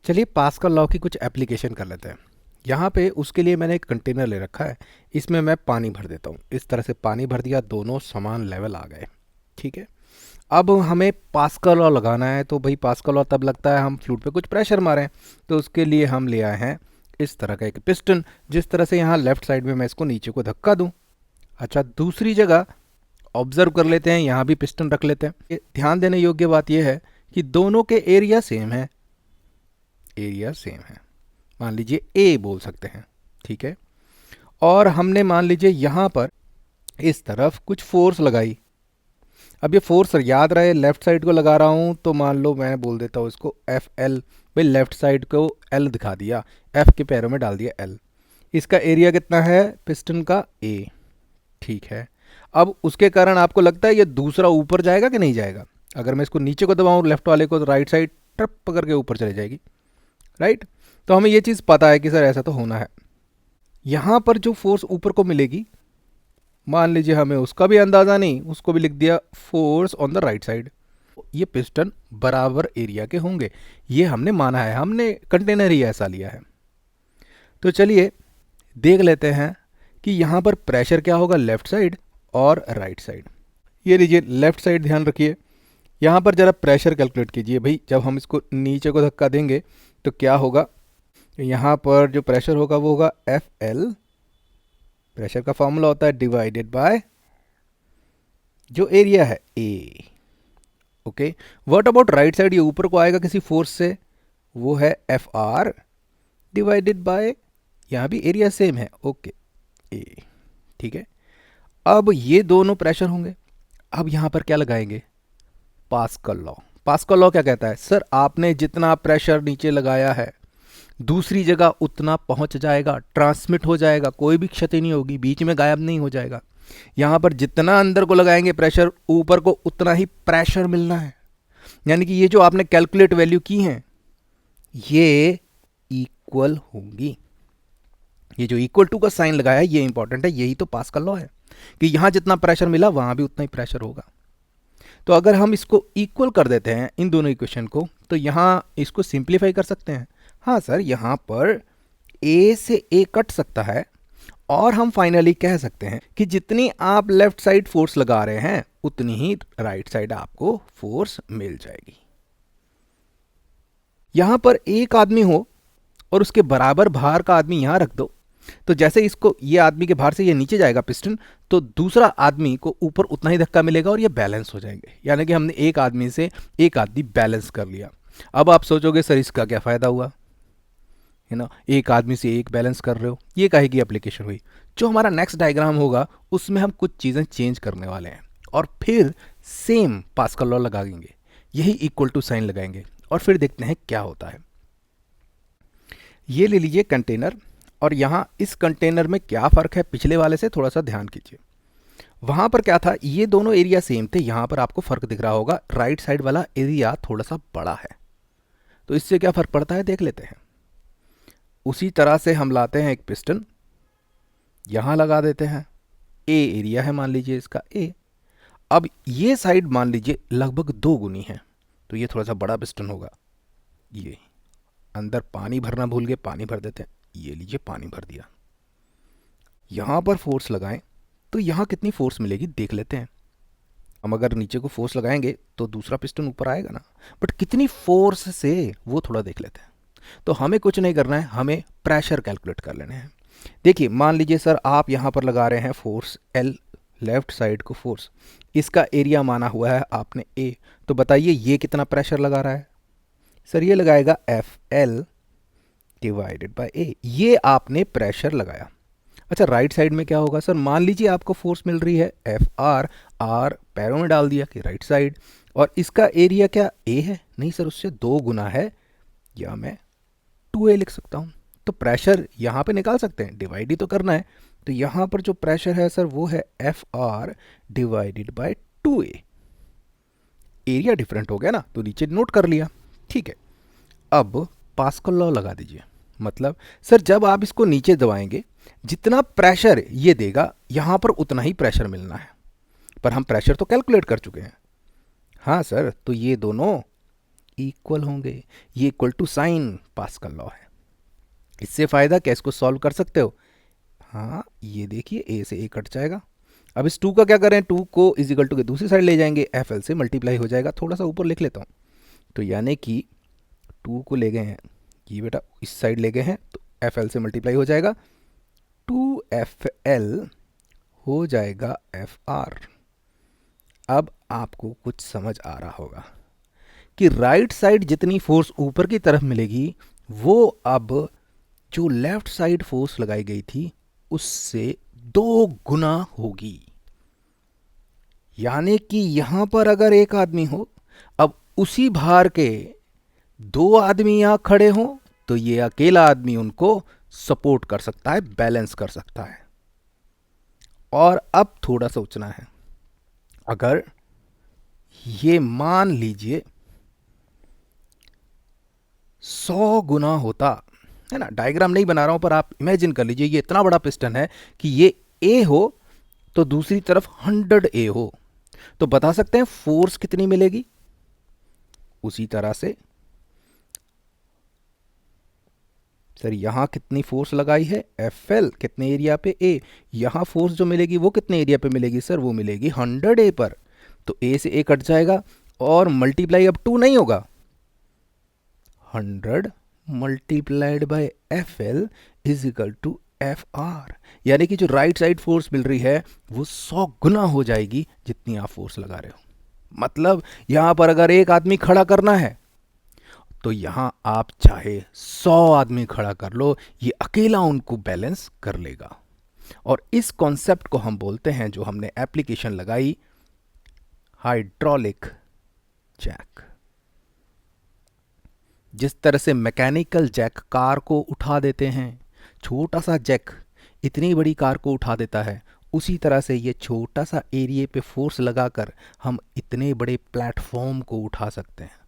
चलिए pascal law की कुछ एप्लीकेशन कर लेते हैं। यहाँ पे उसके लिए मैंने एक कंटेनर ले रखा है, इसमें मैं पानी भर देता हूँ। इस तरह से पानी भर दिया, दोनों समान लेवल आ गए। ठीक है। अब हमें पास्कल लॉ लगाना है, तो भाई पास्कल लॉ तब लगता है हम फ्लूइड पे कुछ प्रेशर मारें। तो उसके लिए हम ले आए हैं इस तरह का एक पिस्टन, जिस तरह से यहाँ लेफ्ट साइड में मैं इसको नीचे को धक्का दूँ। अच्छा, दूसरी जगह ऑब्जर्व कर लेते हैं, यहाँ भी पिस्टन रख लेते हैं। ध्यान देने योग्य बात यह है कि दोनों के एरिया सेम है, एरिया सेम है। मान लीजिए ए बोल सकते हैं। ठीक है। और हमने मान लीजिए यहाँ पर इस तरफ कुछ फोर्स लगाई। अब ये फोर्स याद रहे लेफ्ट साइड को लगा रहा हूँ, तो मान लो मैं बोल देता हूँ इसको एफ एल। भाई लेफ्ट साइड को एल दिखा दिया, एफ के पैरों में डाल दिया एल। इसका एरिया कितना है पिस्टन का? ए। ठीक है। अब उसके कारण आपको लगता है ये दूसरा ऊपर जाएगा कि नहीं जाएगा? अगर मैं इसको नीचे को दबाऊँ लेफ्ट वाले को, तो राइट साइड ट्रप पकड़ के ऊपर चली जाएगी, राइट। तो हमें ये चीज़ पता है कि सर ऐसा तो होना है। यहाँ पर जो फोर्स ऊपर को मिलेगी, मान लीजिए हमें उसका भी अंदाज़ा नहीं, उसको भी लिख दिया force on the right side. ये पिस्टन बराबर एरिया के होंगे, ये हमने माना है, हमने कंटेनर ही ऐसा लिया है। तो चलिए देख लेते हैं कि यहाँ पर प्रेशर क्या होगा लेफ्ट साइड और राइट साइड। ये लीजिए लेफ्ट साइड, ध्यान रखिए। यहाँ पर ज़रा प्रेशर कैलकुलेट कीजिए भाई। जब हम इसको नीचे को धक्का देंगे तो क्या होगा? यहाँ पर जो प्रेशर होगा वो होगा एफ एल। प्रेशर का फॉर्मूला होता है डिवाइडेड बाय जो एरिया है A. Okay. What about right side? ये ऊपर को आएगा किसी फोर्स से, वो है एफ आर डिवाइडेड बाय, यहाँ भी एरिया सेम है, ओके, ए। ठीक है। अब ये दोनों प्रेशर होंगे। अब यहाँ पर क्या लगाएंगे? Pascal law. पास्कल लॉ क्या कहता है? सर आपने जितना प्रेशर नीचे लगाया है दूसरी जगह उतना पहुंच जाएगा, ट्रांसमिट हो जाएगा, कोई भी क्षति नहीं होगी, बीच में गायब नहीं हो जाएगा। यहां पर जितना अंदर को लगाएंगे प्रेशर, ऊपर को उतना ही प्रेशर मिलना है। यानी कि ये जो आपने कैलकुलेट वैल्यू की हैं ये इक्वल होंगी। ये जो इक्वल टू का साइन लगाया है ये इंपॉर्टेंट है, यही तो पास्कल लॉ है कि यहां जितना प्रेशर मिला वहां भी उतना ही प्रेशर होगा। तो अगर हम इसको इक्वल कर देते हैं इन दोनों इक्वेशन को, तो यहां इसको सिंप्लीफाई कर सकते हैं। हाँ सर, यहाँ पर ए से ए कट सकता है और हम फाइनली कह सकते हैं कि जितनी आप लेफ्ट साइड फोर्स लगा रहे हैं उतनी ही राइट साइड आपको फोर्स मिल जाएगी। यहाँ पर एक आदमी हो और उसके बराबर भार का आदमी यहाँ रख दो, तो जैसे इसको ये आदमी के भार से ये नीचे जाएगा पिस्टन, तो दूसरा आदमी को ऊपर उतना ही धक्का मिलेगा और ये बैलेंस हो जाएंगे। यानी कि हमने एक आदमी से एक आदमी बैलेंस कर लिया। अब आप सोचोगे सर इसका क्या फ़ायदा हुआ, है ना, एक आदमी से एक बैलेंस कर रहे हो, ये काहे की एप्लीकेशन हुई? जो हमारा नेक्स्ट डायग्राम होगा उसमें हम कुछ चीज़ें चेंज करने वाले हैं और फिर सेम पास्कल लॉ लगाएंगे, यही इक्वल टू साइन लगाएंगे और फिर देखते हैं क्या होता है। ये ले लीजिए कंटेनर, और यहाँ इस कंटेनर में क्या फ़र्क है पिछले वाले से, थोड़ा सा ध्यान कीजिए। वहाँ पर क्या था, ये दोनों एरिया सेम थे, यहाँ पर आपको फ़र्क दिख रहा होगा, राइट साइड वाला एरिया थोड़ा सा बड़ा है। तो इससे क्या फ़र्क पड़ता है देख लेते हैं। उसी तरह से हम लाते हैं एक पिस्टन, यहाँ लगा देते हैं, ए एरिया है मान लीजिए इसका ए। अब ये साइड मान लीजिए लगभग 2 गुनी है, तो ये थोड़ा सा बड़ा पिस्टन होगा। ये अंदर पानी भरना भूल गए, पानी भर देते हैं, ये लीजिए पानी भर दिया। यहाँ पर फोर्स लगाएं तो यहाँ कितनी फोर्स मिलेगी देख लेते हैं। हम अगर नीचे को फोर्स लगाएंगे तो दूसरा पिस्टन ऊपर आएगा ना, बट कितनी फोर्स से वो थोड़ा देख लेते हैं। तो हमें कुछ नहीं करना है, हमें प्रेशर कैलकुलेट कर लेने हैं। देखिए मान लीजिए सर आप यहाँ पर लगा रहे हैं फोर्स एल, लेफ्ट साइड को फोर्स, इसका एरिया माना हुआ है आपने ए, तो बताइए ये कितना प्रेशर लगा रहा है? सर ये लगाएगा एफ एल डिवाइडेड बाय ए, ये आपने प्रेशर लगाया। अच्छा राइट साइड में क्या होगा? सर मान लीजिए आपको फोर्स मिल रही है एफ आर, आर पैरों में डाल दिया कि राइट साइड, और इसका एरिया क्या ए है? नहीं सर, उससे 2 गुना है, या मैं 2a लिख सकता हूँ। तो प्रेशर यहाँ पे निकाल सकते हैं, डिवाइड ही तो करना है। तो यहाँ पर जो प्रेशर है सर वो है F R divided by 2a। Area different हो गया ना, तो नीचे नोट कर लिया। ठीक है। अब पास्कल लॉ लगा दीजिए। मतलब सर जब आप इसको नीचे दबाएंगे जितना प्रेशर ये देगा यहाँ पर उतना ही प्रेशर मिलना है, पर हम प्रेशर तो कैलकुलेट कर चुके हैं। हाँ सर, तो ये दोनों इक्वल होंगे। ये equal to sign Pascal law है। इससे फ़ायदा क्या, इसको सॉल्व कर सकते हो। हाँ, ये देखिए ए से ए कट जाएगा। अब इस 2 का क्या करें, 2 को इज इक्वल टू के दूसरी साइड ले जाएंगे, एफ एल से मल्टीप्लाई हो जाएगा। थोड़ा सा ऊपर लिख लेता हूँ। तो यानी कि 2 को ले गए हैं, ये बेटा इस साइड ले गए हैं, तो एफ एल से मल्टीप्लाई हो जाएगा, 2FL हो जाएगा FR। अब आपको कुछ समझ आ रहा होगा कि राइट साइड जितनी फोर्स ऊपर की तरफ मिलेगी वो अब जो लेफ्ट साइड फोर्स लगाई गई थी उससे 2 गुना होगी। यानी कि यहां पर अगर एक आदमी हो, अब उसी भार के 2 आदमी यहां खड़े हो तो ये अकेला आदमी उनको सपोर्ट कर सकता है, बैलेंस कर सकता है। और अब थोड़ा सोचना है, अगर ये मान लीजिए 100 गुना होता है ना, डायग्राम नहीं बना रहा हूं पर आप इमेजिन कर लीजिए, ये इतना बड़ा पिस्टन है कि ये ए हो तो दूसरी तरफ 100A हो, तो बता सकते हैं फोर्स कितनी मिलेगी। उसी तरह से सर यहां कितनी फोर्स लगाई है, FL कितने एरिया पे, A। यहां फोर्स जो मिलेगी वो कितने एरिया पे मिलेगी सर, वो मिलेगी 100A पर। तो A से A कट जाएगा और मल्टीप्लाई अब 2 नहीं होगा, 100 multiplied by FL is equal to FR। यानी कि जो राइट साइड फोर्स मिल रही है वो 100 गुना हो जाएगी जितनी आप फोर्स लगा रहे हो। मतलब यहां पर अगर एक आदमी खड़ा करना है तो यहां आप चाहे 100 आदमी खड़ा कर लो, ये अकेला उनको बैलेंस कर लेगा। और इस कॉन्सेप्ट को हम बोलते हैं, जो हमने एप्लीकेशन लगाई, हाइड्रोलिक जैक। जिस तरह से मैकेनिकल जैक कार को उठा देते हैं, छोटा सा जैक इतनी बड़ी कार को उठा देता है, उसी तरह से ये छोटा सा एरिया पे फोर्स लगाकर हम इतने बड़े प्लेटफॉर्म को उठा सकते हैं।